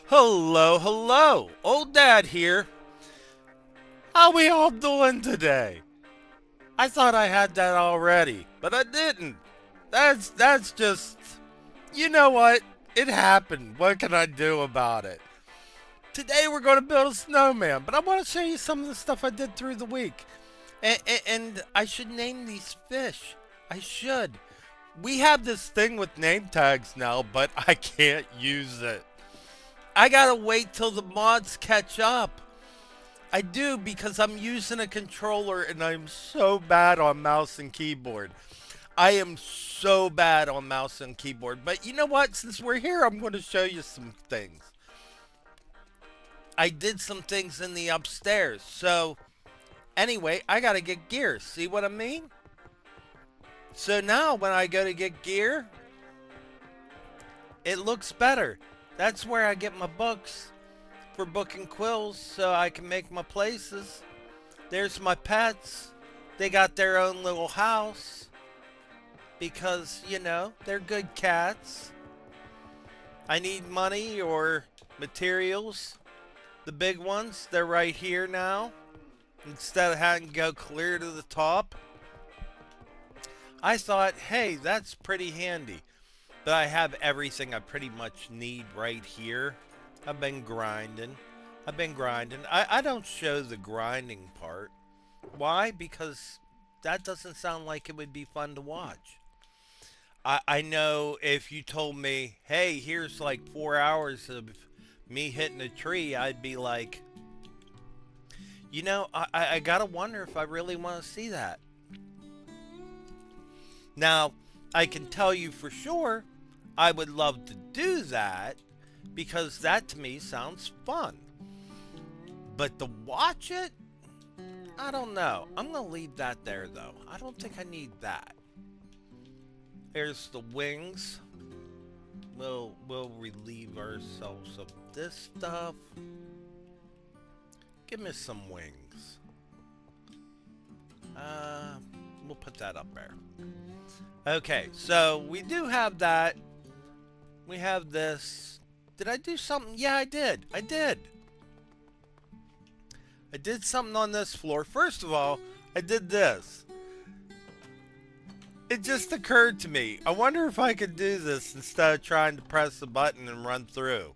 Hello, hello. Old Dad here. How we all doing today? I thought I had that already, but I didn't. That's just you know what? It happened. What can I do about it? Today we're going to build a snowman, but I want to show you some of the stuff I did through the week. And I should name these fish. I should. We have this thing with name tags now, but I can't use it. I gotta wait till the mods catch up. I do because I'm using a controller and I'm so bad on mouse and keyboard. I am so bad on mouse and keyboard. But you know what? Since we're here, I'm going to show you some things. I did some things in the upstairs. So, anyway, I got to get gear. See what I mean? So now when I go to get gear, it looks better. That's where I get my books for booking quills so I can make my places. There's my pets. They got their own little house because, they're good cats. I need money or materials. The big ones, they're right here now. Instead of having to go clear to the top. I thought, hey, that's pretty handy. But I have everything I pretty much need right here. I've been grinding. I don't show the grinding part. Why? Because that doesn't sound like it would be fun to watch. I know if you told me, hey, here's like 4 hours of me hitting a tree, I'd be like, I gotta wonder if I really want to see that. Now, I can tell you for sure, I would love to do that because that to me sounds fun. But to watch it, I don't know. I'm going to leave that there though. I don't think I need that. There's the wings. We'll relieve ourselves of this stuff. Give me some wings. We'll put that up there. Okay, so we do have that. We have this. Did I do something? Yeah, I did. I did something on this floor. First of all, I did this. It just occurred to me. I wonder if I could do this instead of trying to press the button and run through.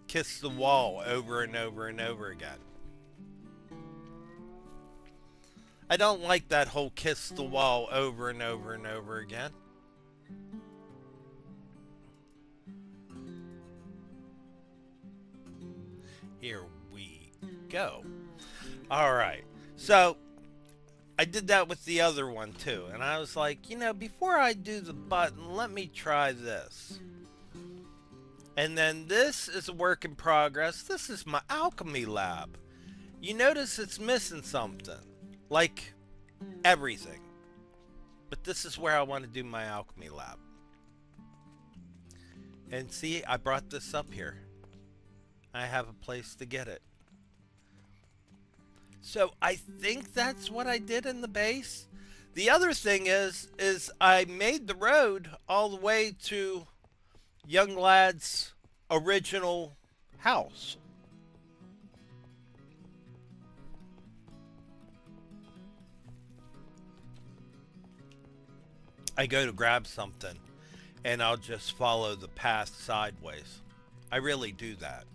Kiss the wall over and over and over again. I don't like that whole kiss the wall over and over and over again. Here we go. Alright, so I did that with the other one too. And I was like, before I do the button, let me try this. And then this is a work in progress. This is my alchemy lab. You notice it's missing something. Like everything. But this is where I want to do my alchemy lab. And see, I brought this up here. I have a place to get it. So I think that's what I did in the base. The other thing is I made the road all the way to young lad's original house. I go to grab something and I'll just follow the path sideways. I really do that.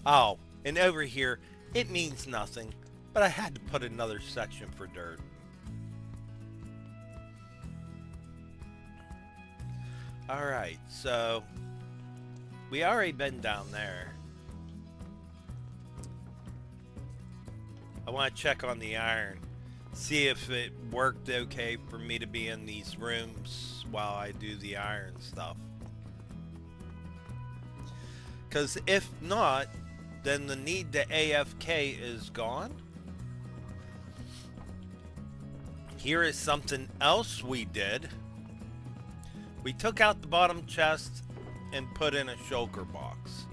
Oh, and over here, it means nothing, but I had to put another section for dirt. Alright, so we already been down there. I want to check on the iron. See if it worked okay for me to be in these rooms while I do the iron stuff. Because if not, then the need to AFK is gone. Here is something else we did. We took out the bottom chest and put in a shulker box.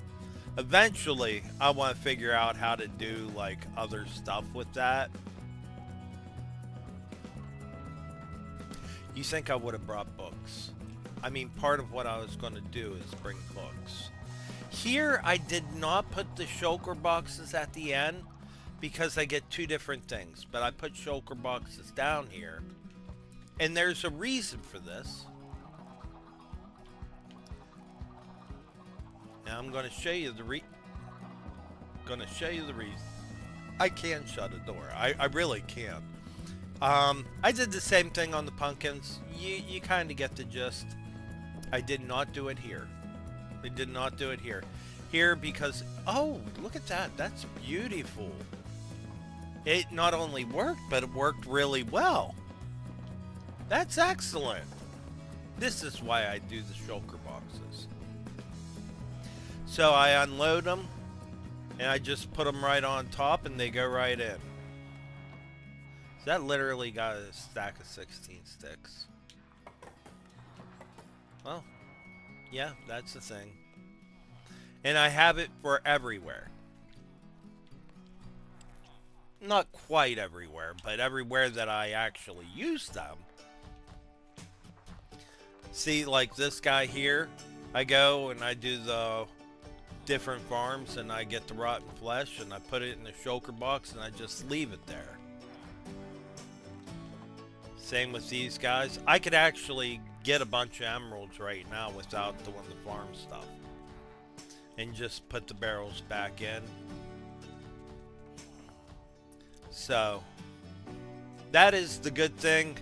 Eventually, I want to figure out how to do like other stuff with that. You think I would have brought books? I mean, part of what I was going to do is bring books. Here, I did not put the shulker boxes at the end because I get two different things. But I put shulker boxes down here. And there's a reason for this. Now I'm going to show you the reason. I can shut a door. I really can. I did the same thing on the pumpkins. You kind of get the gist. I did not do it here. I did not do it here. Here because, oh, look at that. That's beautiful. It not only worked, but it worked really well. That's excellent. This is why I do the shulker boxes. So I unload them, and I just put them right on top, and they go right in. So that literally got a stack of 16 sticks. Well, yeah, that's the thing. And I have it for everywhere. Not quite everywhere, but everywhere that I actually use them. See, like this guy here, I go and I do the different farms and I get the rotten flesh and I put it in the shulker box and I just leave it there. Same with these guys. I could actually get a bunch of emeralds right now without doing the farm stuff. And just put the barrels back in. So, that is the good thing.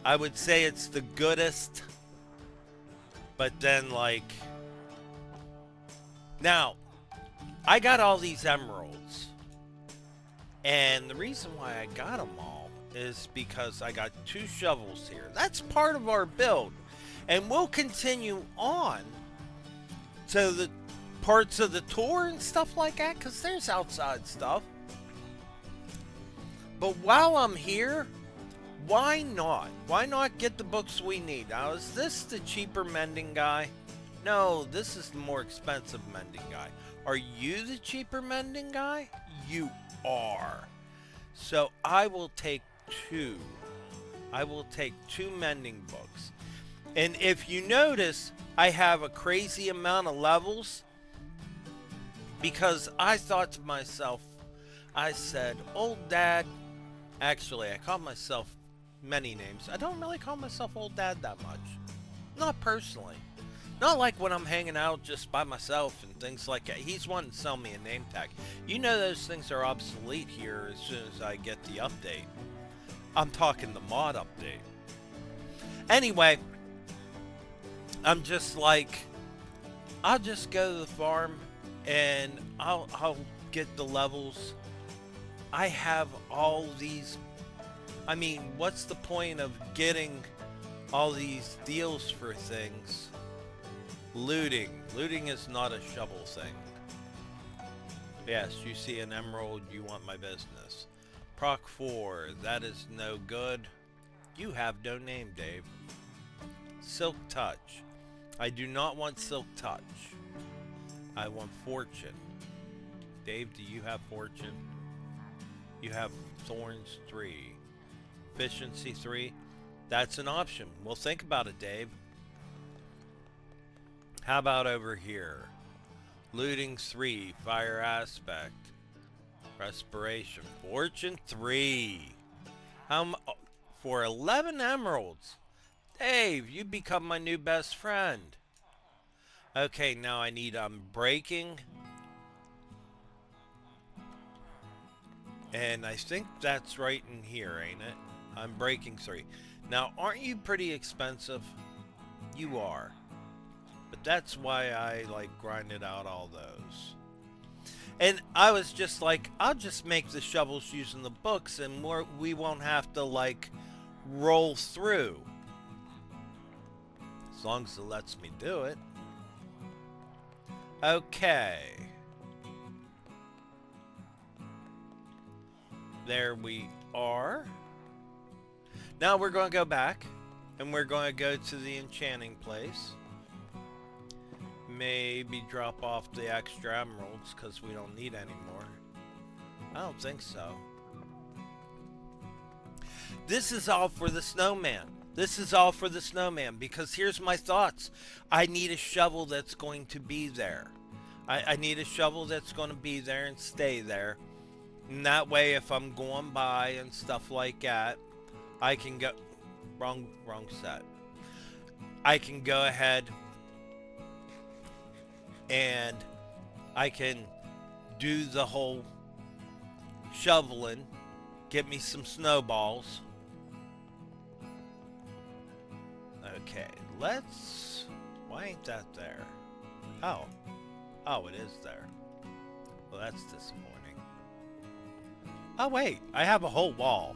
I would say it's the goodest. But then, like... Now, I got all these emeralds. And the reason why I got them all is because I got 2 shovels here. That's part of our build. And we'll continue on to the parts of the tour and stuff like that, because there's outside stuff. But while I'm here, why not? Why not get the books we need? Now, is this the cheaper mending guy? No, this is the more expensive mending guy. Are you the cheaper mending guy? You are. So I will take 2. I will take 2 mending books. And if you notice, I have a crazy amount of levels because I thought to myself, I said, old dad, actually I call myself many names. I don't really call myself old dad that much. Not personally. Not like when I'm hanging out just by myself and things like that. He's wanting to sell me a name tag. You know those things are obsolete here as soon as I get the update. I'm talking the mod update. Anyway, I'm just like, I'll just go to the farm and I'll get the levels. I have all these. I mean, what's the point of getting all these deals for things? Looting. Looting is not a shovel thing. Yes, you see an emerald, you want my business. Proc 4, that is no good. You have no name, Dave. Silk Touch. I do not want Silk Touch. I want Fortune. Dave, do you have Fortune? You have Thorns 3. Efficiency 3. That's an option. We'll think about it, Dave. How about over here? Looting 3. Fire Aspect. Respiration. Fortune 3. For 11 emeralds. Dave, you become my new best friend. Okay, now I need Unbreaking. And I think that's right in here, ain't it? Unbreaking 3. Now, aren't you pretty expensive? You are. But that's why I, like, grinded out all those. And I was just like, I'll just make the shovels using the books and we won't have to, like, roll through. As long as it lets me do it. Okay. There we are. Now we're going to go back. And we're going to go to the enchanting place. Maybe drop off the extra emeralds because we don't need any more. I don't think so. This is all for the snowman. This is all for the snowman because here's my thoughts. I need a shovel that's going to be there. I need a shovel that's going to be there and stay there. And that way, if I'm going by and stuff like that, I can go... Wrong set. I can go ahead and I can do the whole shoveling, get me some snowballs. Okay, let's... Why ain't that there? Oh, it is there. Well, that's disappointing. Oh wait, I have a whole wall.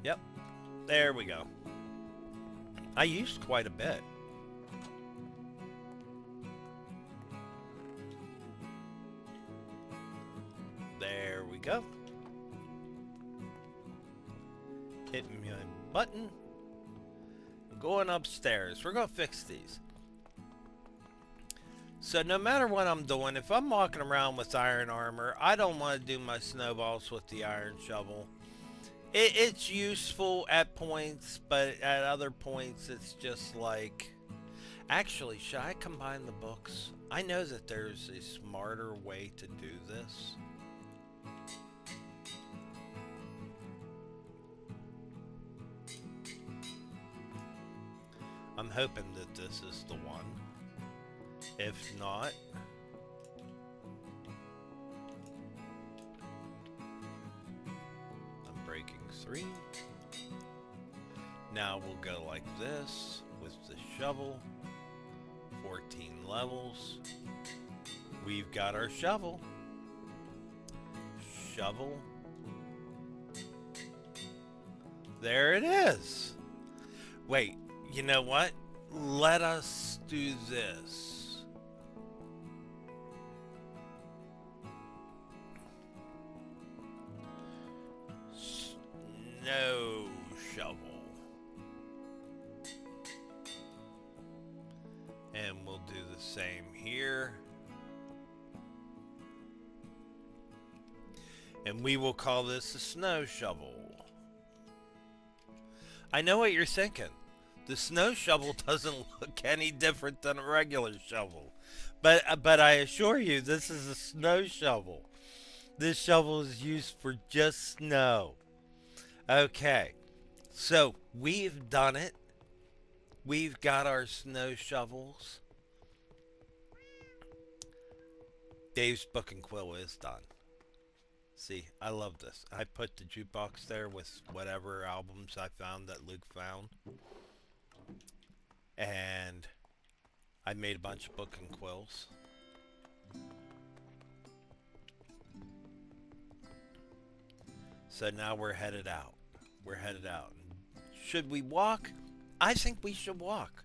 Yep, there we go. I used quite a bit. There we go. Hit my button. I'm going upstairs. We're going to fix these. So no matter what I'm doing, if I'm walking around with iron armor, I don't want to do my snowballs with the iron shovel. It's useful at points, but at other points it's just like... Actually, should I combine the books? I know that there's a smarter way to do this. I'm hoping that this is the one. If not... I'm breaking 3. Now we'll go like this with the shovel. 14 levels. We've got our shovel. Shovel. There it is. Wait, you know what? Let us do this. Snow shovel. And we'll do the same here. And we will call this a snow shovel. I know what you're thinking. The snow shovel doesn't look any different than a regular shovel. But I assure you, this is a snow shovel. This shovel is used for just snow. Okay, so we've done it. We've got our snow shovels. Dave's book and quill is done. See, I love this. I put the jukebox there with whatever albums I found that Luke found. And I made a bunch of book and quills. So now we're headed out. We're headed out. Should we walk? I think we should walk.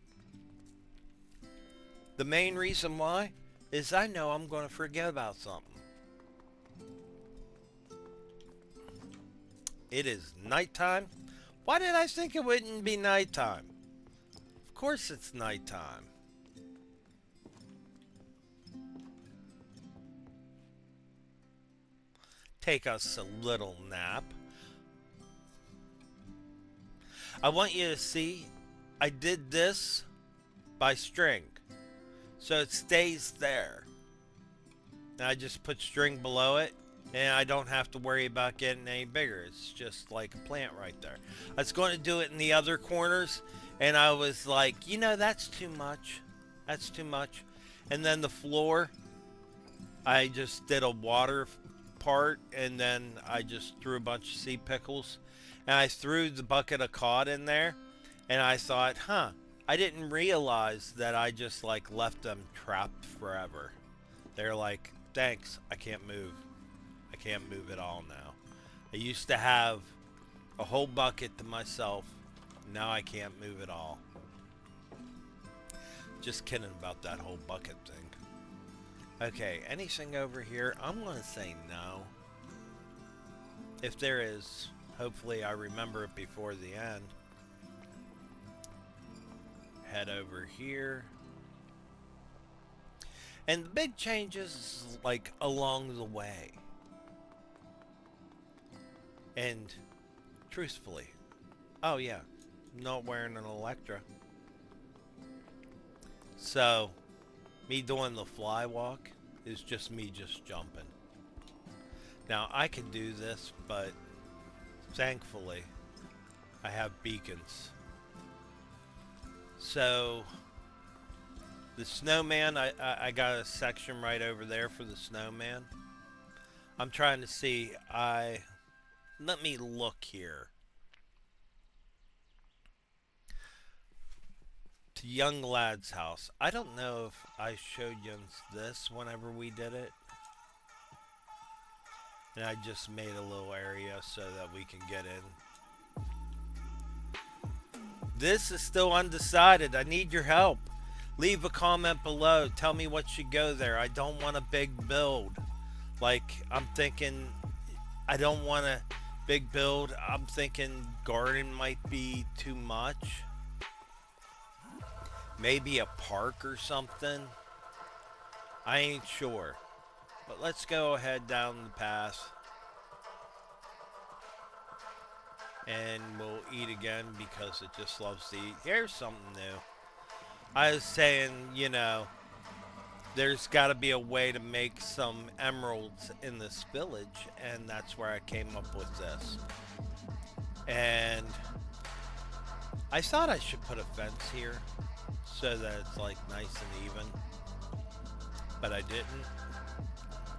The main reason why is I know I'm going to forget about something. It is nighttime. Why did I think it wouldn't be nighttime? Of course it's nighttime. Take us a little nap. I want you to see I did this by string. So it stays there. And I just put string below it. And I don't have to worry about getting any bigger. It's just like a plant right there. I was going to do it in the other corners. And I was like, you know, that's too much. That's too much. And then the floor, I just did a water part. And then I just threw a bunch of sea pickles. And I threw the bucket of cod in there. And I thought, I didn't realize that I just like left them trapped forever. They're like, thanks, I can't move. I can't move at all now. I used to have a whole bucket to myself. Now I can't move at all. Just kidding about that whole bucket thing. Okay, anything over here? I'm going to say no. If there is, hopefully I remember it before the end. Head over here. And the big changes like along the way. And truthfully. Oh yeah, not wearing an Electra. So, me doing the fly walk is just me just jumping. Now, I can do this, but thankfully, I have beacons. So, the snowman, I got a section right over there for the snowman. I'm trying to see, let me look here. To young lad's house. I don't know if I showed you this whenever we did it. And I just made a little area so that we can get in. This is still undecided. I need your help. Leave a comment below. Tell me what should go there. I don't want a big build. Like, I'm thinking, I don't want a big build. I'm thinking garden might be too much. Maybe a park or something. I ain't sure. But let's go ahead down the path. And we'll eat again because it just loves to eat. Here's something new. I was saying, you know, there's got to be a way to make some emeralds in this village. And that's where I came up with this. And I thought I should put a fence here so that it's like nice and even. But I didn't.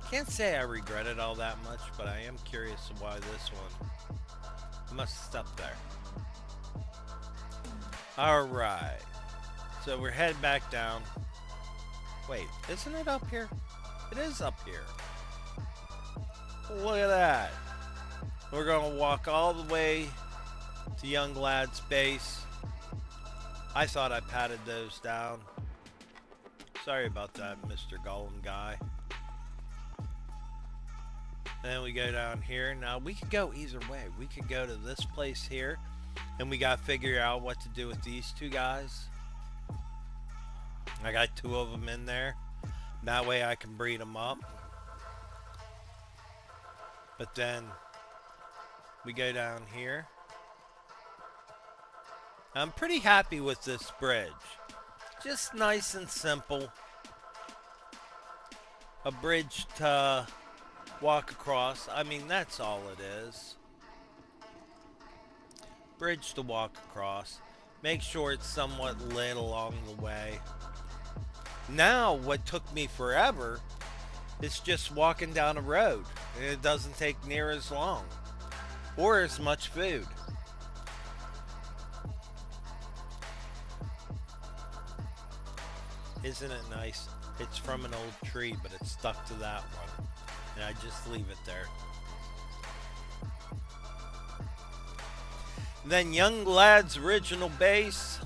Can't say I regret it all that much, but I am curious why this one. I must have stopped there. Alright. So we're heading back down. Wait, isn't it up here? It is up here. Look at that. We're going to walk all the way to young lad's base. I thought I patted those down. Sorry about that, Mr. Golem guy. Then we go down here. Now, we could go either way. We could go to this place here, and we got to figure out what to do with these two guys. I got two of them in there. That way I can breed them up. But then we go down here. I'm pretty happy with this bridge. Just nice and simple. A bridge to walk across. I mean, that's all it is. Bridge to walk across. Make sure it's somewhat lit along the way. Now, what took me forever is just walking down a road. And it doesn't take near as long. Or as much food. Isn't it nice? It's from an old tree, but it's stuck to that one. And I just leave it there. Then young lad's original base.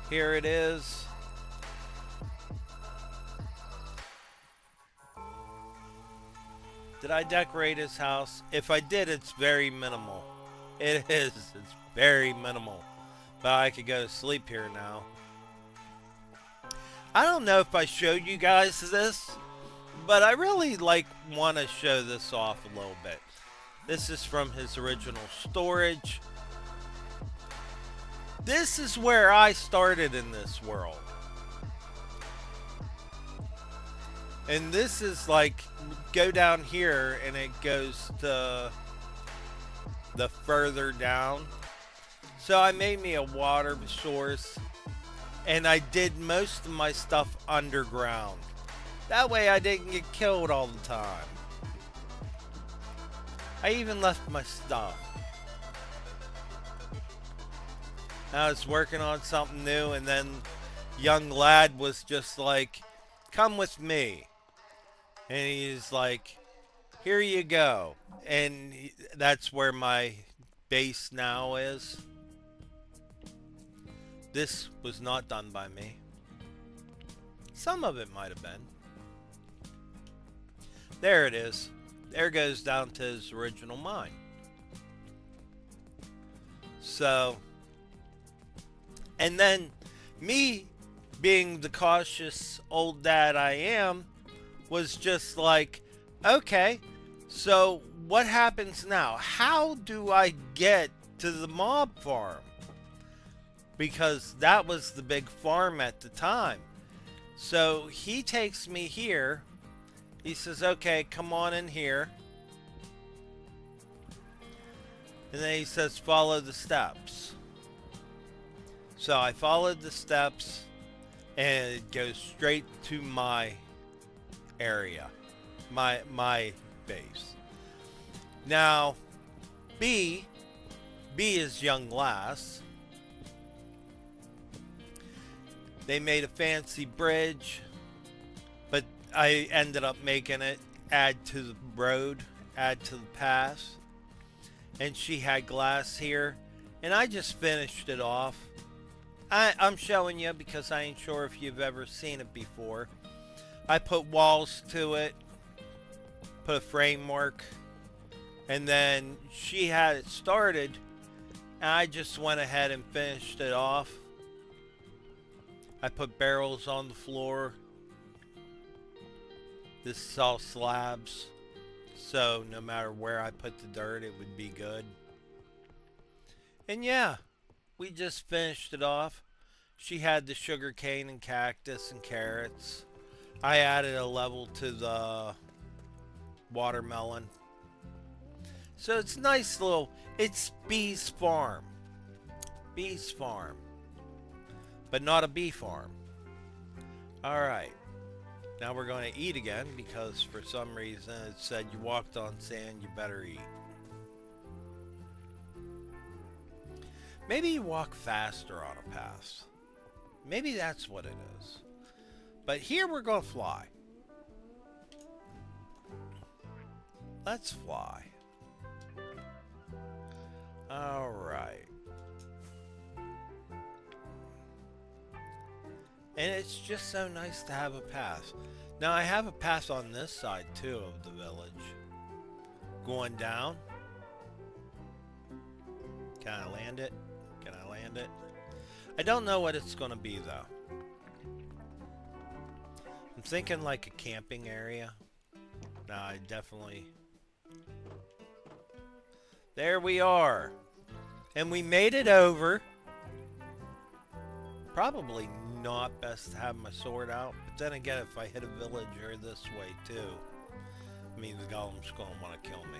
Here it is. Did I decorate his house? If I did, it's very minimal. It is. It's very minimal. But I could go to sleep here now. I don't know if I showed you guys this, but I really want to show this off a little bit. This is from his original storage. This is where I started in this world. And this is go down here and it goes to the further down. So I made me a water source. And I did most of my stuff underground. That way I didn't get killed all the time. I even left my stuff. I was working on something new, and then young lad was just like, come with me. And he's like, here you go. And that's where my base now is. This was not done by me. Some of it might have been. There it is. There goes down to his original mine. So, and then me being the cautious old dad I am, was just like, okay, So what happens now? How do I get to the mob farm? Because that was the big farm at the time. So he takes me here. He says, okay, come on in here. And then he says, follow the steps. So I followed the steps and it goes straight to my area, my base. Now, B is young lass. They made a fancy bridge, but I ended up making it add to the road, add to the pass. And she had glass here, and I just finished it off. I'm showing you because I ain't sure if you've ever seen it before. I put walls to it, put a framework, and then she had it started, and I just went ahead and finished it off. I put barrels on the floor. This is all slabs, so no matter where I put the dirt, it would be good. And yeah, we just finished it off. She had the sugar cane and cactus and carrots. I added a level to the watermelon. So it's nice little, it's Bee's farm. Bee's farm. But not a bee farm. Alright. Now we're going to eat again because for some reason it said you walked on sand, you better eat. Maybe you walk faster on a path. Maybe that's what it is. But here we're going to fly. Let's fly. Alright. And it's just so nice to have a path. Now I have a path on this side too of the village. Going down. Can I land it? Can I land it? I don't know what it's going to be though. I'm thinking like a camping area. No, I definitely... There we are. And we made it over. Probably not best to have my sword out. But then again, if I hit a villager this way too, I mean, the golem's going to want to kill me.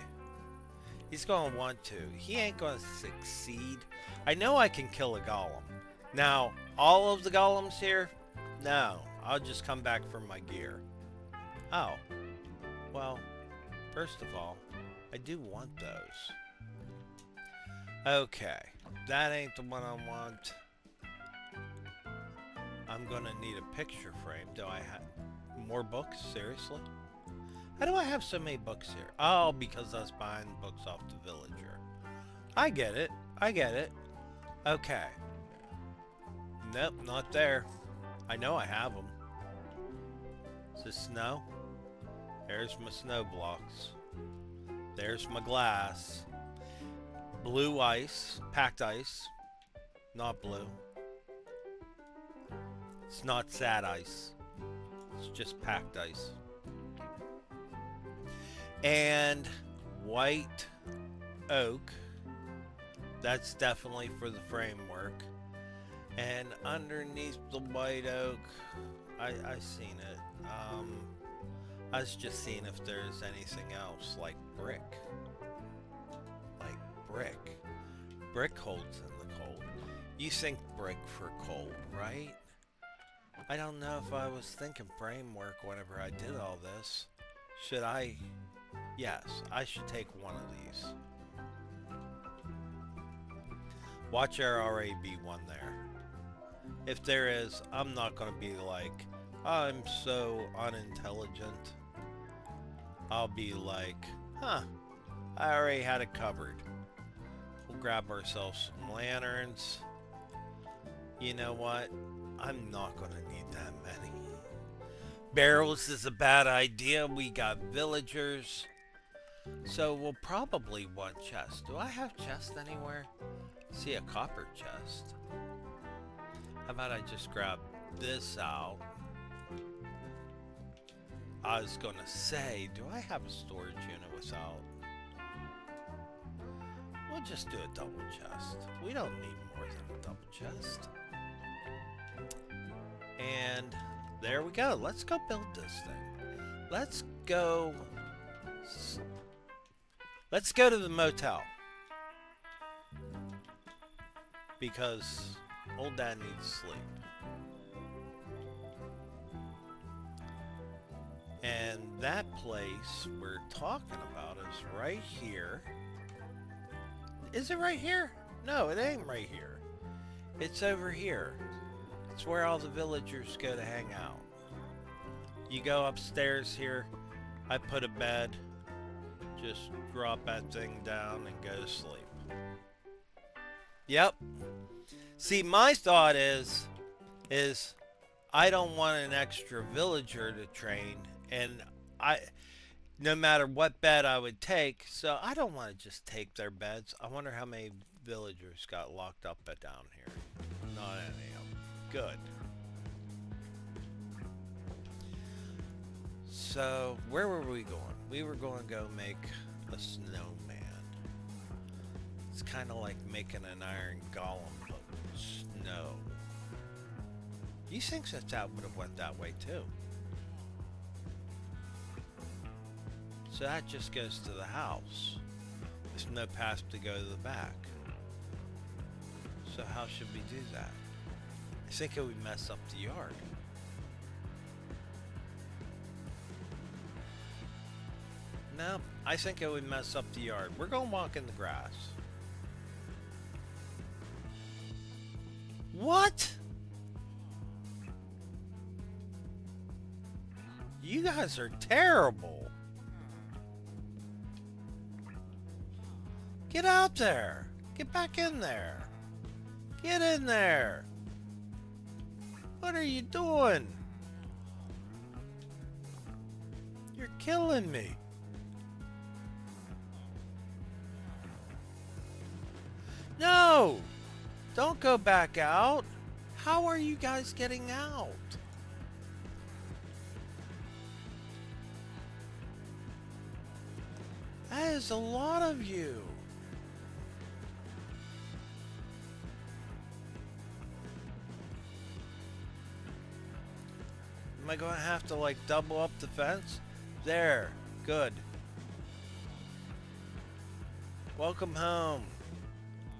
He's going to want to. He ain't going to succeed. I know I can kill a golem. Now, all of the golems here? No. I'll just come back for my gear. Oh. Well, first of all, I do want those. Okay. That ain't the one I want. I'm gonna need a picture frame. Do I have more books? Seriously? How do I have so many books here? Oh, because I was buying books off the villager. I get it. I get it. Okay. Nope, not there. I know I have them. Is this snow? There's my snow blocks. There's my glass. Blue ice. Packed ice. Not blue. It's not sad ice. It's just packed ice. And white oak. That's definitely for the framework. And underneath the white oak, I seen it. I was just seeing if there's anything else like brick. Like brick. Brick holds in the cold. You think brick for cold, right? I don't know if I was thinking framework whenever I did all this. Should I? Yes, I should take one of these. Watch there already be one there. If there is, I'm not going to be like, I'm so unintelligent. I'll be like, huh, I already had it covered. We'll grab ourselves some lanterns. You know what? I'm not going to need that many. Barrels is a bad idea. We got villagers. So we'll probably want chests. Do I have chests anywhere? See a copper chest. How about I just grab this out? I was gonna say, do I have a storage unit without? We'll just do a double chest. We don't need more than a double chest. And there we go. Let's go build this thing. Let's go to the motel. Because old dad needs sleep. And that place we're talking about is right here. Is it right here? No, it ain't right here. It's over here. It's where all the villagers go to hang out. You go upstairs here. I put a bed. Just drop that thing down and go to sleep. Yep. See, my thought is I don't want an extra villager to train, and no matter what bed I would take, so I don't want to just take their beds. I wonder how many villagers got locked up down here. Not any of them. Good. So, where were we going? We were going to go make a snowman. It's kind of like making an iron golem, but snow. You think that would have went that way too? So that just goes to the house. There's no path to go to the back. So how should we do that? I think it would mess up the yard. No, I think it would mess up the yard. We're going to walk in the grass. What? You guys are terrible. Get out there. Get back in there. Get in there. What are you doing? You're killing me. No! Don't go back out. How are you guys getting out? That is a lot of you. Am I going to have to like double up the fence? There. Good. Welcome home.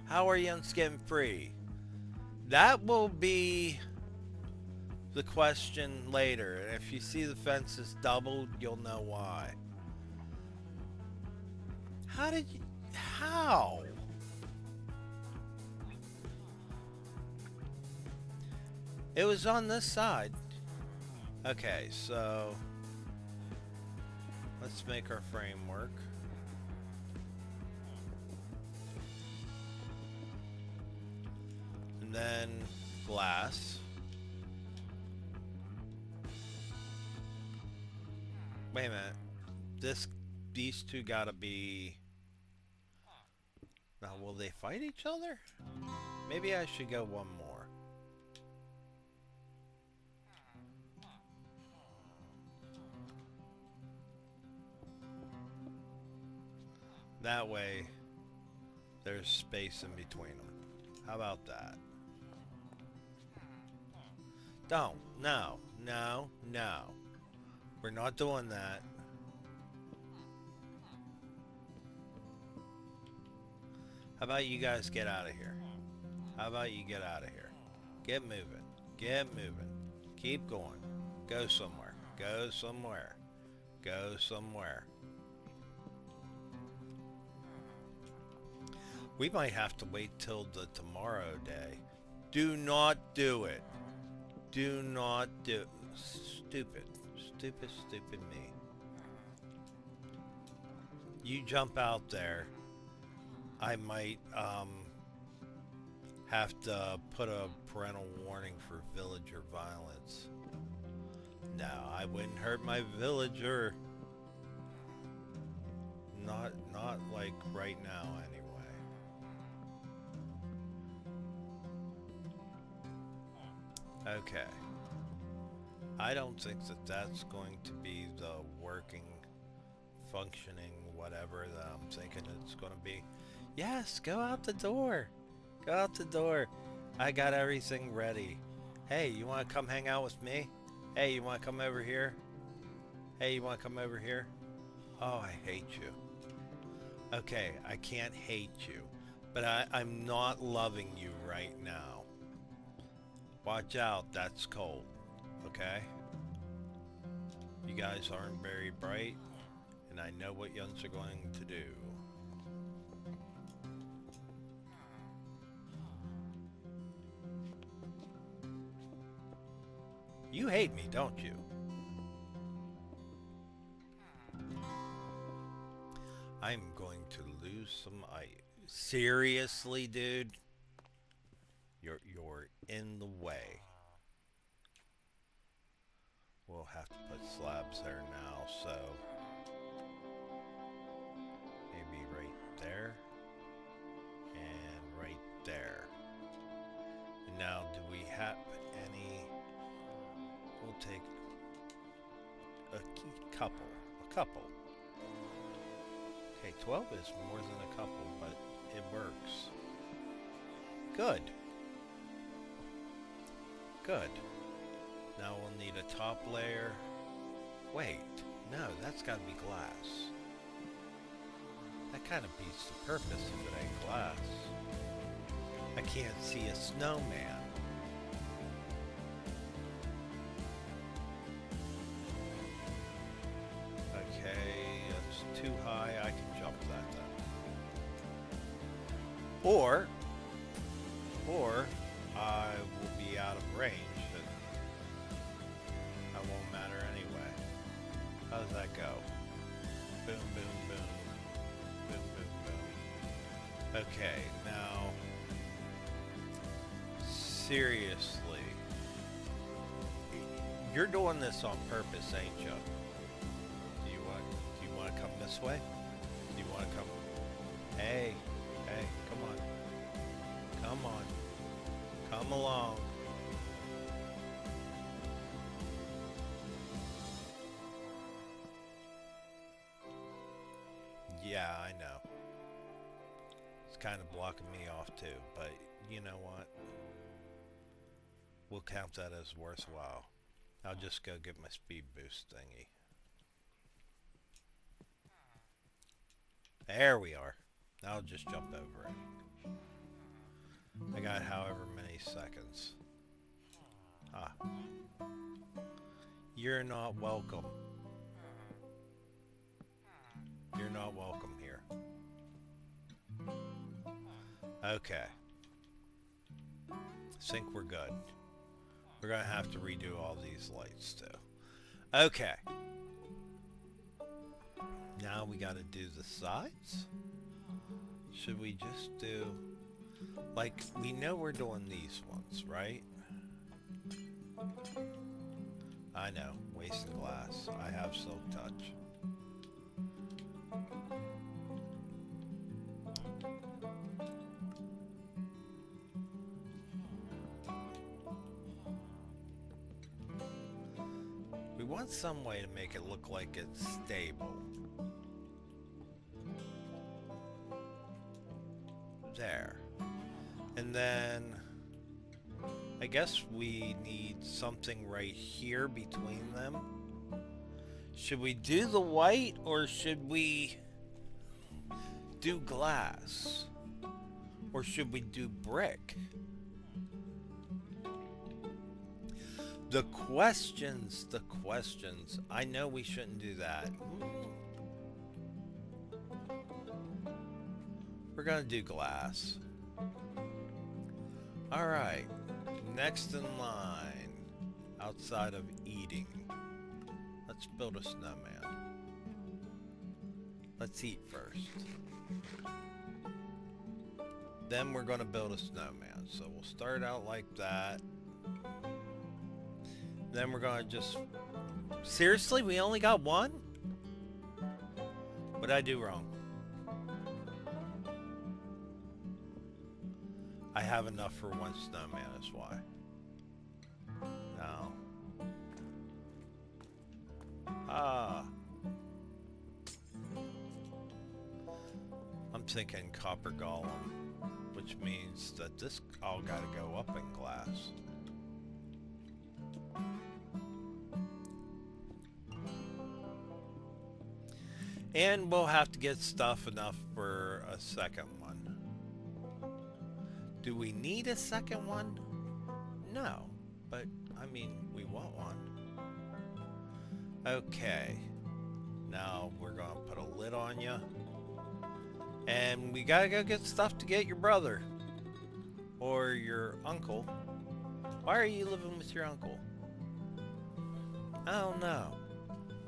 How are you getting free? That will be the question later. And if you see the fences doubled, you'll know why. How did you... How? It was on this side. Okay, so... let's make our framework. And then glass. Wait a minute. These two gotta be... Now, will they fight each other? Maybe I should go one more. That way, there's space in between them. How about that? Don't. No. No. No. We're not doing that. How about you guys get out of here? How about you get out of here? Get moving. Get moving. Keep going. Go somewhere. Go somewhere. Go somewhere. We might have to wait till the tomorrow day. Do not do it. Do not do it. Stupid. Stupid, stupid me. You jump out there. I might have to put a parental warning for villager violence. No, I wouldn't hurt my villager. Not like right now anyway. Okay. I don't think that that's going to be the working, functioning, whatever that I'm thinking it's going to be. Yes, go out the door. Go out the door. I got everything ready. Hey, you want to come hang out with me? Hey, you want to come over here? Hey, you want to come over here? Oh, I hate you. Okay, I can't hate you, but I'm not loving you right now. Watch out, that's cold. Okay? You guys aren't very bright, and I know what yous are going to do. You hate me, don't you? I'm going to lose some ice. Seriously, dude? You're in the way. We'll have to put slabs there now, so maybe right there and right there. And now, do we have any? We'll take a couple. A couple. Okay, 12 is more than a couple, but it works. Good. Good. Now we'll need a top layer. Wait, no, that's gotta be glass. That kind of beats the purpose if it ain't glass. I can't see a snowman. Okay, that's too high. I can jump that then. Or I will be out of range and that won't matter anyway. How does that go? Boom, boom, boom. Boom, boom, boom. Okay, now seriously, you're doing this on purpose, ain't you? Do you want to come this way? Do you want to come? Hey, come on. Come on. Come along. Yeah, I know. It's kind of blocking me off too, but you know what? We'll count that as worthwhile. I'll just go get my speed boost thingy. There we are. I'll just jump over it. I got however many seconds. Ah. You're not welcome. You're not welcome here. Okay. Think we're good. We're gonna have to redo all these lights too. Okay. Now we gotta do the sides? Should we just do... Like, we know we're doing these ones, right? I know, wasting glass. I have silk touch. We want some way to make it look like it's stable. There. And then I guess we need something right here between them. Should we do the white or should we do glass? Or should we do brick? The questions. I know we shouldn't do that. We're gonna do glass. Alright, next in line, outside of eating, let's build a snowman. Let's eat first. Then we're gonna build a snowman. So we'll start out like that. Then we're gonna just... Seriously, we only got one? What'd I do wrong? I have enough for one snowman, is why. Now, I'm thinking copper golem, which means that this all gotta go up in glass. And we'll have to get stuff enough for a second one. Do we need a second one? No, but I mean, we want one. Okay, now we're gonna put a lid on you. And we gotta go get stuff to get your brother. Or your uncle. Why are you living with your uncle? I don't know.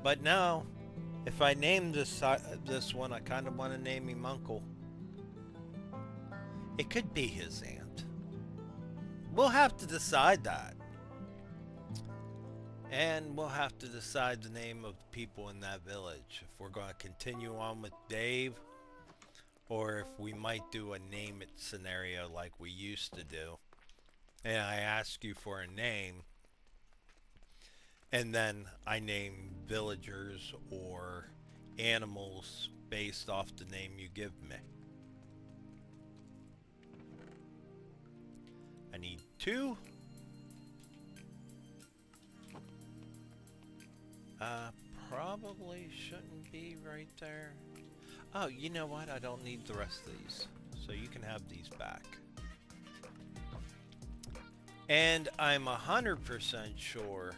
But now, if I name this one, I kind of want to name him Uncle. It could be his aunt. We'll have to decide that. And we'll have to decide the name of the people in that village. If we're going to continue on with Dave, or if we might do a name it scenario like we used to do. And I ask you for a name, and then I name villagers or animals based off the name you give me. I need 2. Probably shouldn't be right there. Oh, you know what? I don't need the rest of these. So you can have these back. And I'm 100% sure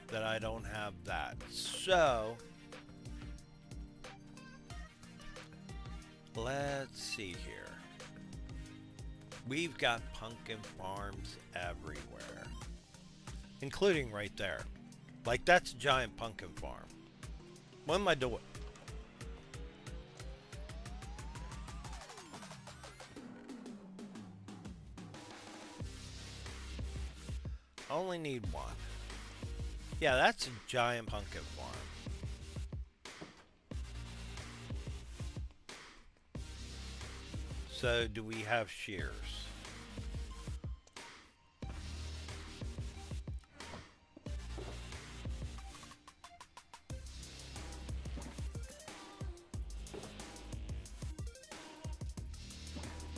that I don't have that. So, let's see here. We've got pumpkin farms everywhere. Including right there. Like, that's a giant pumpkin farm. What am I doing? I only need 1. Yeah, that's a giant pumpkin farm. So, do we have shears?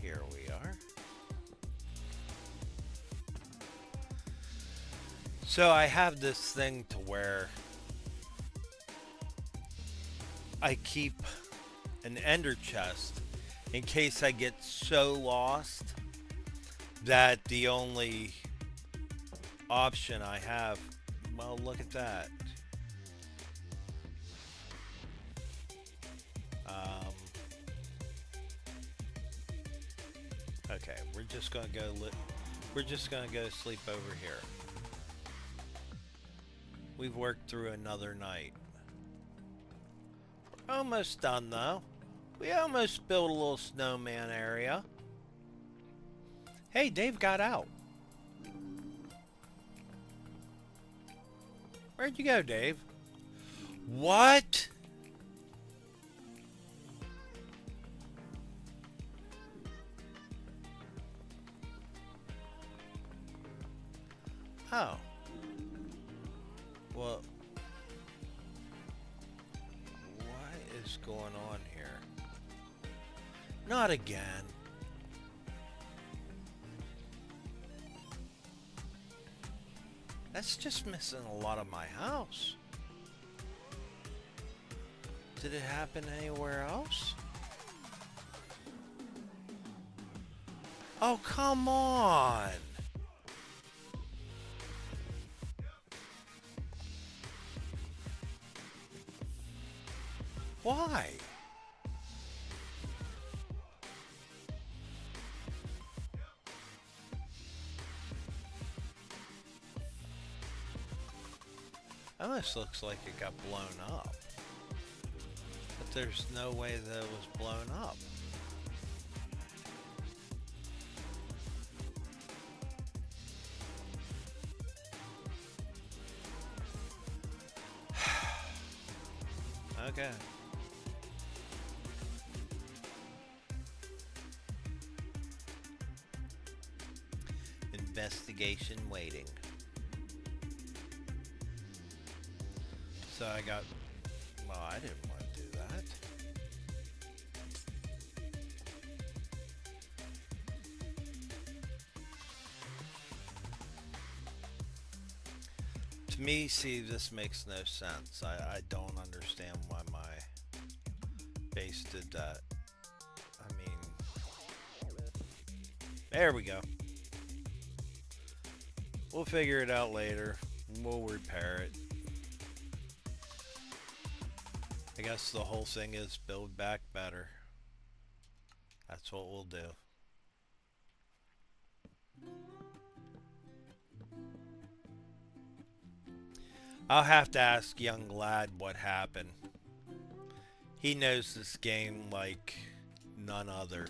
Here we are. So I have this thing to where I keep an ender chest in case I get so lost that the only option I have, well, look at that. Okay, we're just gonna go sleep over here. We've worked through another night. We're almost done though. We almost built a little snowman area. Hey, Dave got out. Where'd you go, Dave? What? Oh. Well, what is going on here? Not again. That's just missing a lot of my house. Did it happen anywhere else? Oh, come on. Why? Almost looks like it got blown up. But there's no way that it was blown up. Okay. Investigation waiting. So I got... Well, I didn't want to do that. To me, see, this makes no sense. I don't understand why my base did that. I mean... There we go. We'll figure it out later. We'll repair it. I guess the whole thing is build back better. That's what we'll do. I'll have to ask young lad what happened. He knows this game like none other.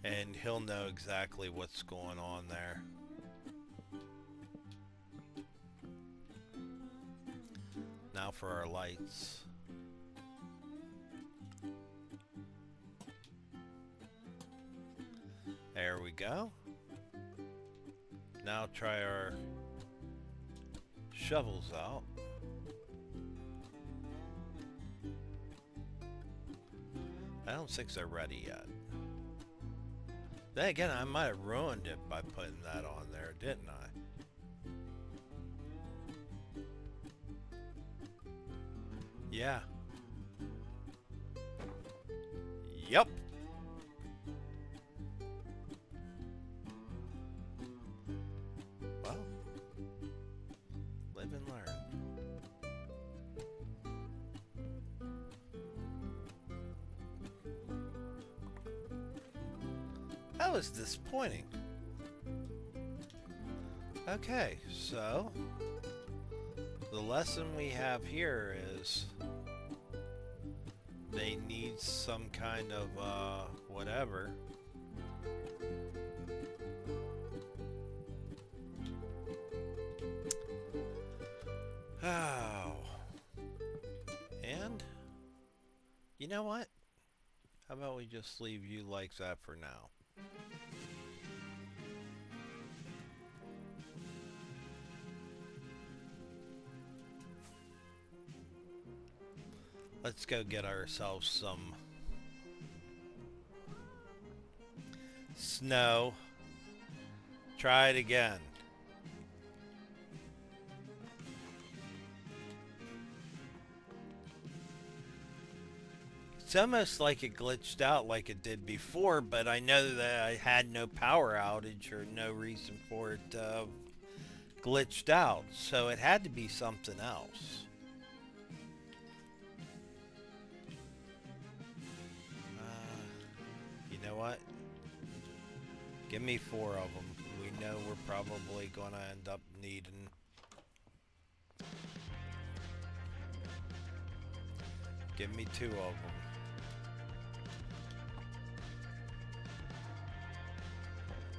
And he'll know exactly what's going on there. Now for our lights. There we go. Now try our shovels out. I don't think they're ready yet. Then again, I might have ruined it by putting that on there, didn't I? Yeah. Yep. Well, live and learn. That was disappointing. Okay, so the lesson we have here is they need some kind of whatever. Oh. And you know what? How about we just leave you like that for now? Let's go get ourselves some snow. Try it again. It's almost like it glitched out like it did before, but I know that I had no power outage or no reason for it to glitched out, so it had to be something else. You know what? Give me 4 of them. We know we're probably gonna end up needing. Give me 2 of them.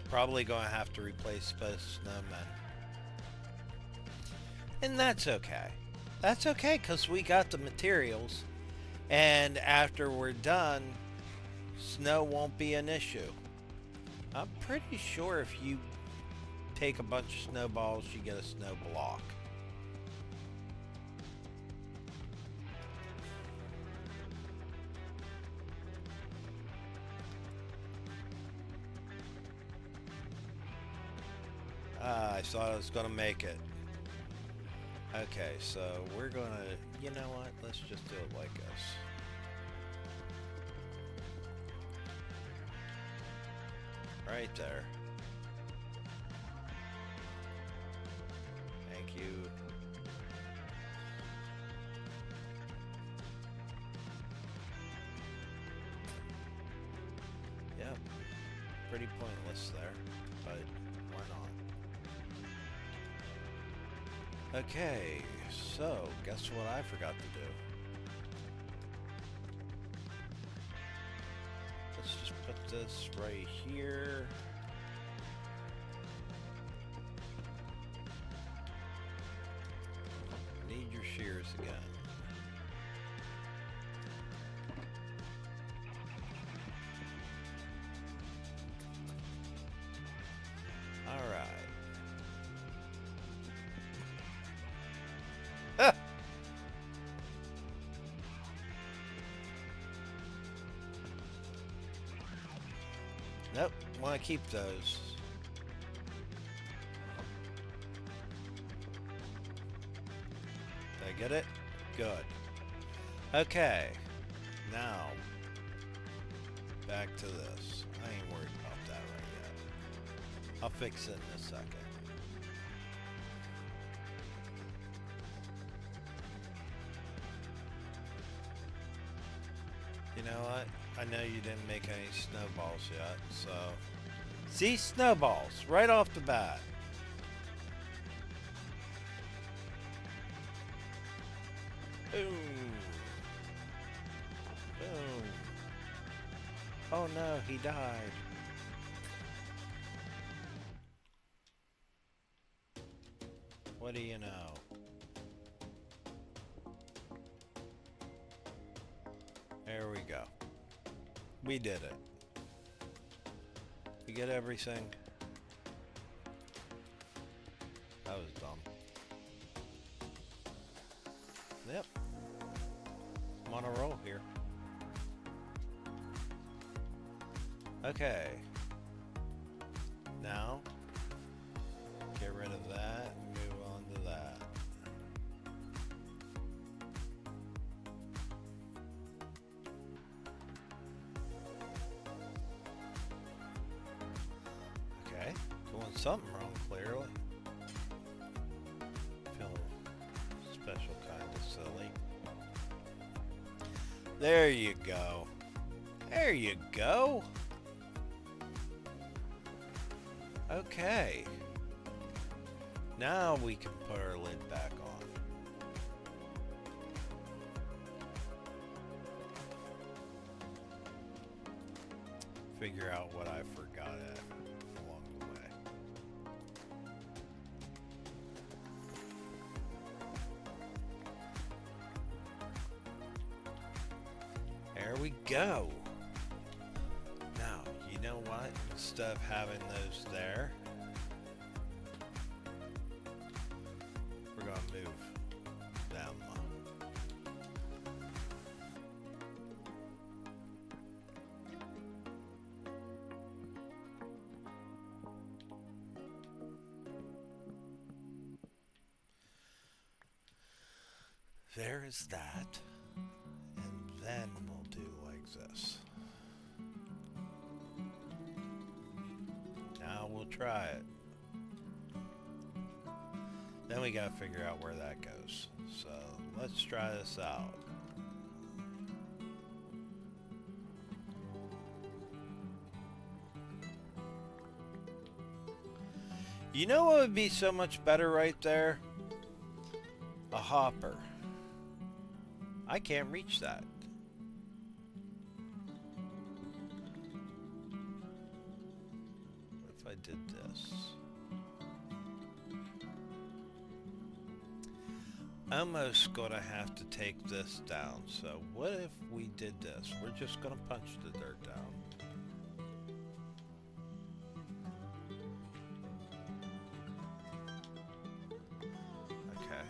Probably gonna have to replace both snowmen. And that's okay. That's okay, because we got the materials. And after we're done, snow won't be an issue. I'm pretty sure if you take a bunch of snowballs, you get a snow block. I thought I was gonna make it. Okay, so we're gonna, you know what? Let's just do it like this. Right there. Thank you. Yep. Pretty pointless there, but why not? Okay, so guess what I forgot to do? Let's just put this right here. Need your shears again. All right. want to keep those. Did I get it? Good. Okay. Now, back to this. I ain't worried about that right yet. I'll fix it in a second. You know what? I know you didn't make any snowballs yet, so... See? Snowballs! Right off the bat. Boom! Boom! Oh no, he died. What do you know? There we go. We did it. We get everything. That was dumb. Yep. I'm on a roll here. Okay. Now, get rid of that and move on to that. Okay, doing something wrong, clearly. Feeling special kind of silly. There you go. There you go. Okay. Now we can put our lid back on. Figure out what I forgot along the way. There we go. Now, you know what? Instead of having those there, we're going to move them. There is that. And then we'll do like this. Now we'll try it. Then we gotta figure out where that goes. So let's try this out. You know what would be so much better right there? A hopper. I can't reach that. What if I did this? I'm almost gonna have to take this down. So what if we did this? We're just gonna punch the dirt down. Okay.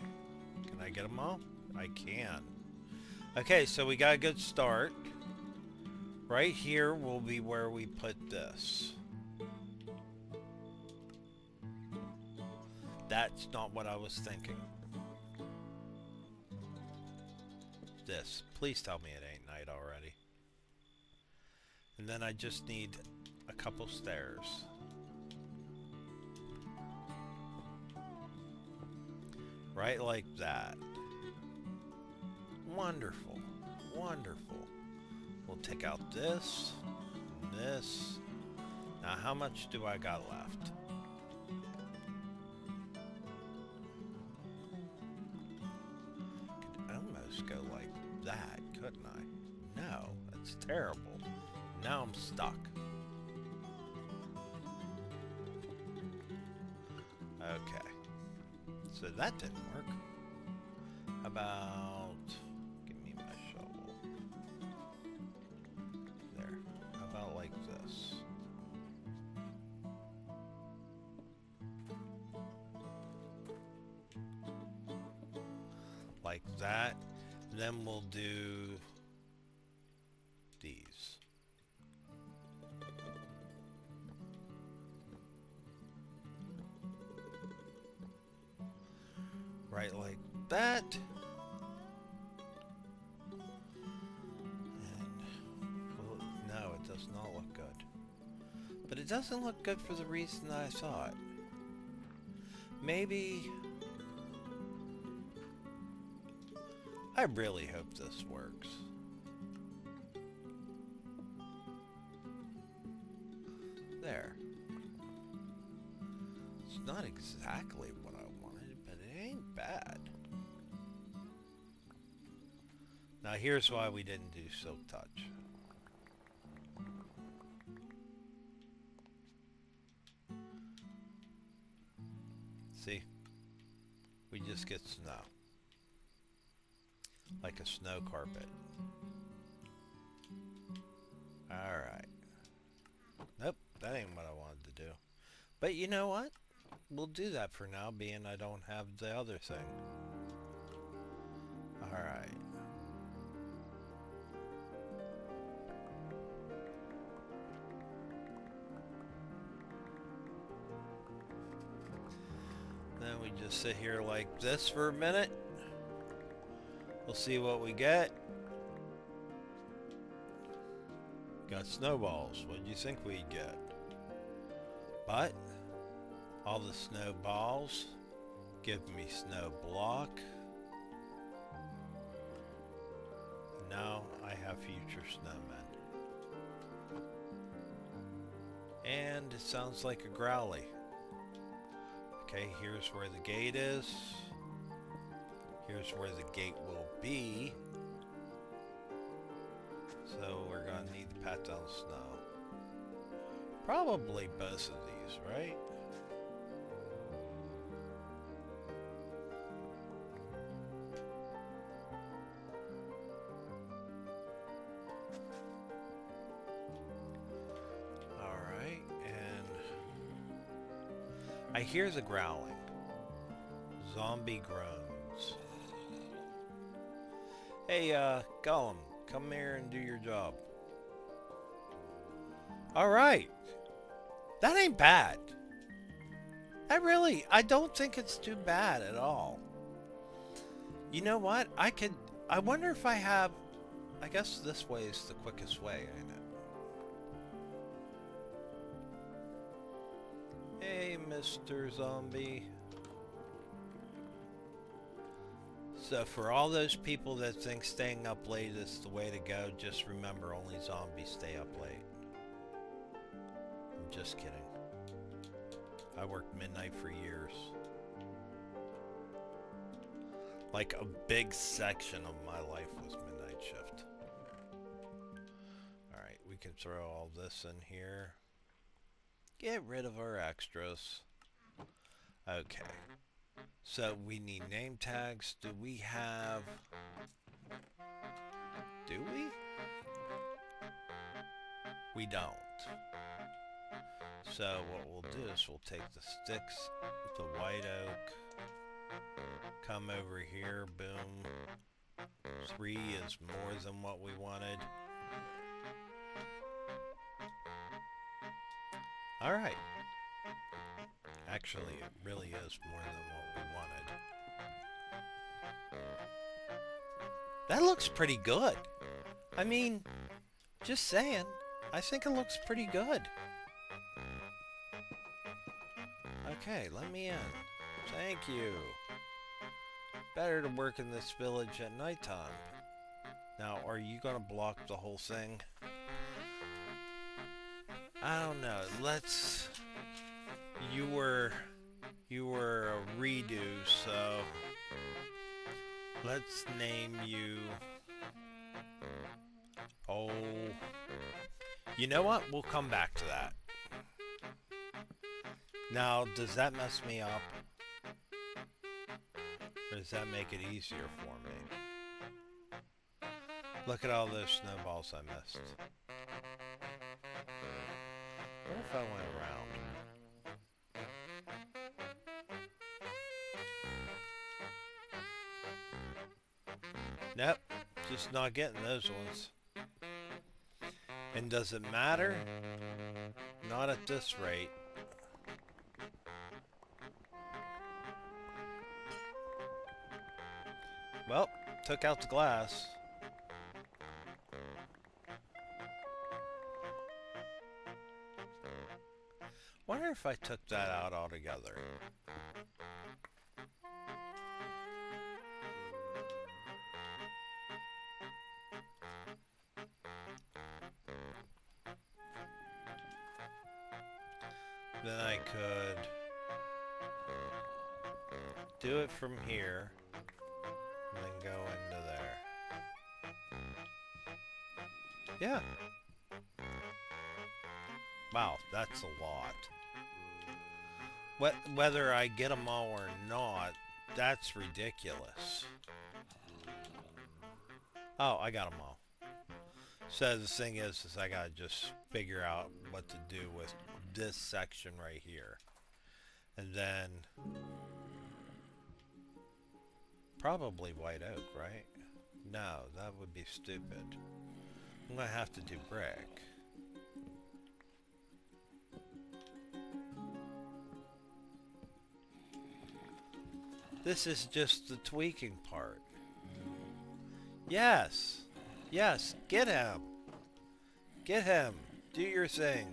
Can I get them all? I can. Okay, so we got a good start. Right here will be where we put this. That's not what I was thinking. This. Please tell me it ain't night already. And then I just need a couple stairs. Right like that. Wonderful. Wonderful. We'll take out this, and this. Now how much do I got left? Could almost go like that, couldn't I? No, that's terrible. Now I'm stuck. Okay. So that didn't work. How about... give me my shovel. There. How about like this? Like that. Then we'll do these. right like that. And, well, no, it does not look good. But it doesn't look good for the reason I thought. Maybe... I really hope this works. There. It's not exactly what I wanted, but it ain't bad. Now here's why we didn't do Silk Touch. See? We just get snow. Like a snow carpet. Alright. Nope, that ain't what I wanted to do. But you know what? We'll do that for now, being I don't have the other thing. Alright. Then we just sit here like this for a minute. We'll see what we get. Got snowballs. What do you think we'd get? But all the snowballs give me snow block. Now I have future snowmen. And it sounds like a growly. Okay, here's where the gate is. Here's where the gate will be. So we're gonna need to pat down snow. Probably both of these, right? Alright, and I hear the growling. Zombie groans. Hey, Gollum, come here and do your job. Alright. That ain't bad. I don't think it's too bad at all. You know what? I wonder if I have, I guess this way is the quickest way, ain't it? Hey, Mr. Zombie. So for all those people that think staying up late is the way to go, just remember only zombies stay up late. I'm just kidding. I worked midnight for years. Like a big section of my life was midnight shift. Alright, we can throw all this in here. Get rid of our extras. Okay. So we need name tags. Do we have... Do we? We don't. So what we'll do is we'll take the sticks, the white oak, come over here, boom. 3 is more than what we wanted. Alright. Actually, it really is more than what we wanted. That looks pretty good. I mean, just saying, I think it looks pretty good. Okay, let me in. Thank you. Better to work in this village at nighttime. Now, are you gonna block the whole thing? I don't know. Let's... You were a redo, so let's name you... Oh... You know what? We'll come back to that. Now, does that mess me up? Or does that make it easier for me? Look at all those snowballs I missed. What if I went around? Nope, just not getting those ones. And does it matter? Not at this rate. Well, took out the glass. Wonder if I took that out altogether. Then I could do it from here and then go into there. Yeah. Wow, that's a lot. Whether I get them all or not, that's ridiculous. Oh, I got them all. So the thing is I gotta just figure out what to do with this section right here. And then probably white oak, right? No, that would be stupid. I'm gonna have to do brick. This is just the tweaking part. Yes. Yes, get him. Get him. Do your thing.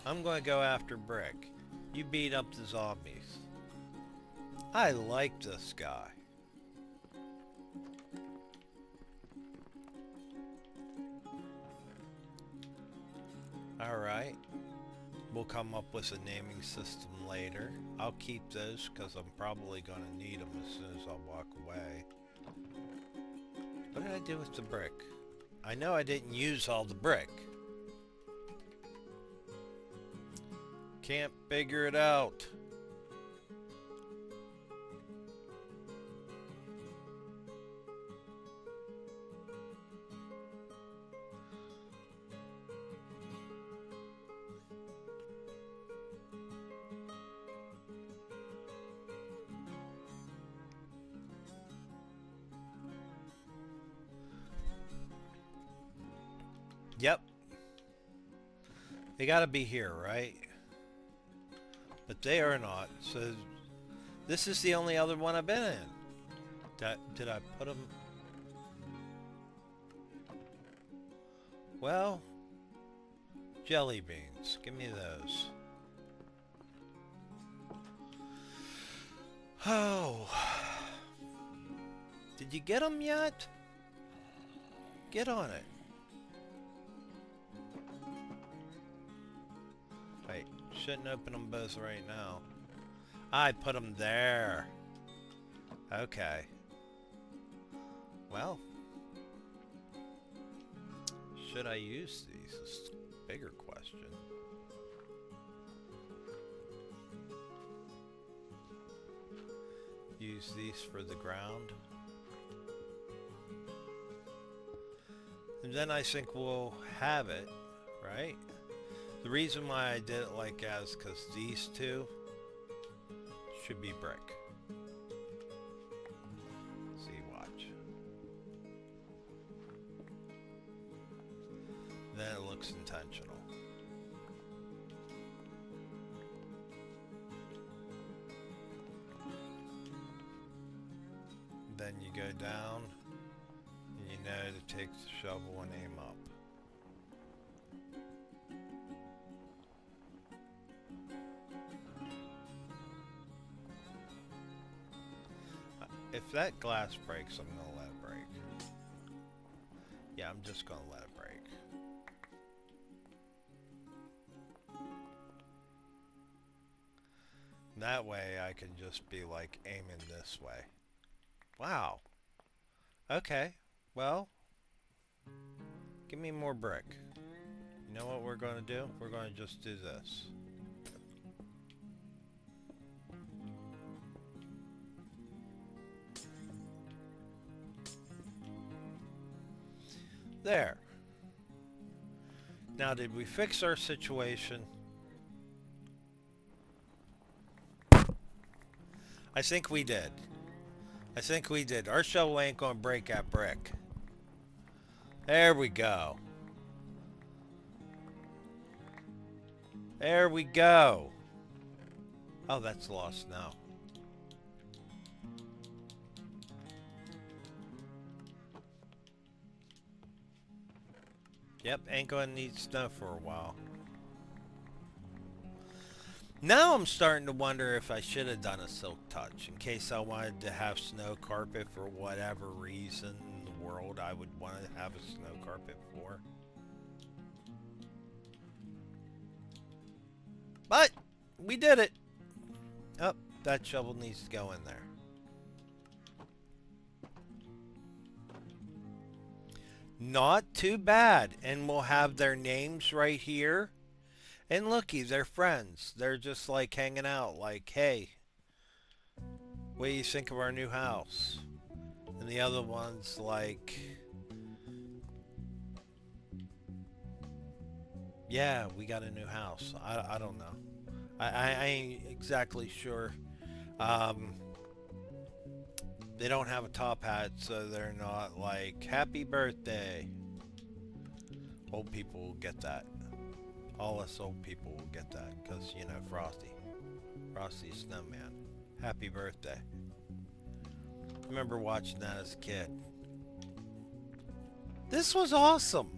I'm going to go after brick. You beat up the zombies. I like this guy. Alright. We'll come up with a naming system later. I'll keep those because I'm probably going to need them as soon as I walk away. What did I do with the brick? I know I didn't use all the brick. Can't figure it out. Yep. They gotta be here, right? But they are not, so this is the only other one I've been in. Did I put them? Well, jelly beans. Give me those. Oh. Did you get them yet? Get on it. Wait, shouldn't open them both right now. I put them there. Okay. Well, should I use these? Is a bigger question. Use these for the ground. And then I think we'll have it, right? The reason why I did it like that is because these two should be brick. See, watch. Then it looks intentional. Then you go down, and you know to take the shovel and aim up. If that glass breaks, I'm gonna let it break. Yeah, I'm just gonna let it break. That way I can just be like aiming this way. Wow. Okay, well, give me more brick. You know what we're gonna do? We're gonna just do this. There. Now, did we fix our situation? I think we did. I think we did. Our shovel ain't gonna break that brick. There we go. There we go. Oh, that's lost now. Yep, ain't gonna need snow for a while. Now I'm starting to wonder if I should have done a silk touch in case I wanted to have snow carpet for whatever reason in the world I would want to have a snow carpet for. But we did it. Oh, that shovel needs to go in there. Not too bad. And we'll have their names right here. And looky, they're friends. They're just like hanging out like, hey, what do you think of our new house? And the other one's like, yeah, we got a new house. I don't know. I ain't exactly sure. They don't have a top hat, so they're not like, happy birthday. Old people will get that. All us old people will get that because, you know, Frosty's Snowman. Happy birthday. I remember watching that as a kid. This was awesome.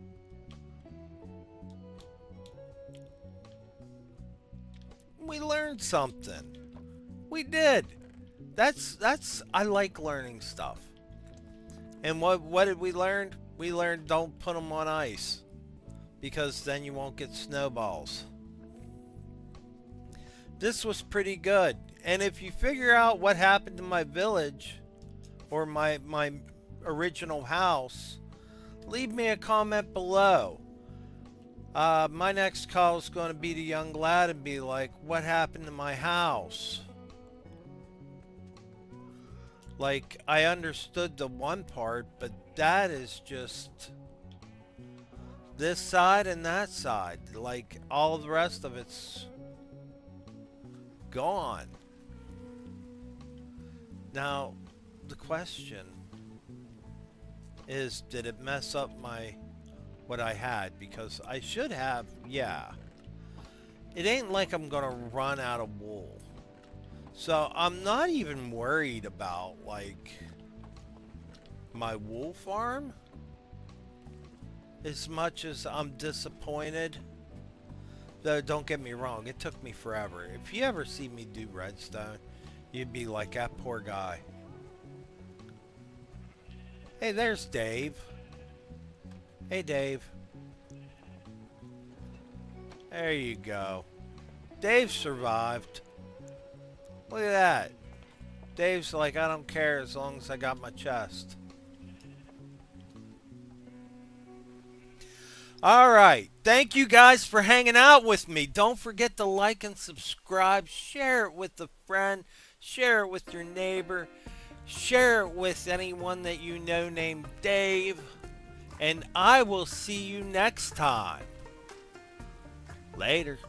We learned something. We did. That's I like learning stuff. And what did we learn? We learned don't put them on ice, because then you won't get snowballs. This was pretty good. And if you figure out what happened to my village or my original house, leave me a comment below. My next call is going to be to young lad and be like, what happened to my house? Like, I understood the one part, but that is just this side and that side. Like, all the rest of it's gone. Now, the question is, did it mess up what I had? Because I should have, yeah. It ain't like I'm gonna run out of wool. So I'm not even worried about, like, my wool farm as much as I'm disappointed. Though, don't get me wrong, it took me forever. If you ever see me do redstone, you'd be like, that poor guy. Hey, there's Dave. Hey, Dave. There you go. Dave survived. Look at that. Dave's like, I don't care as long as I got my chest. Alright. Thank you guys for hanging out with me. Don't forget to like and subscribe. Share it with a friend. Share it with your neighbor. Share it with anyone that you know named Dave. And I will see you next time. Later.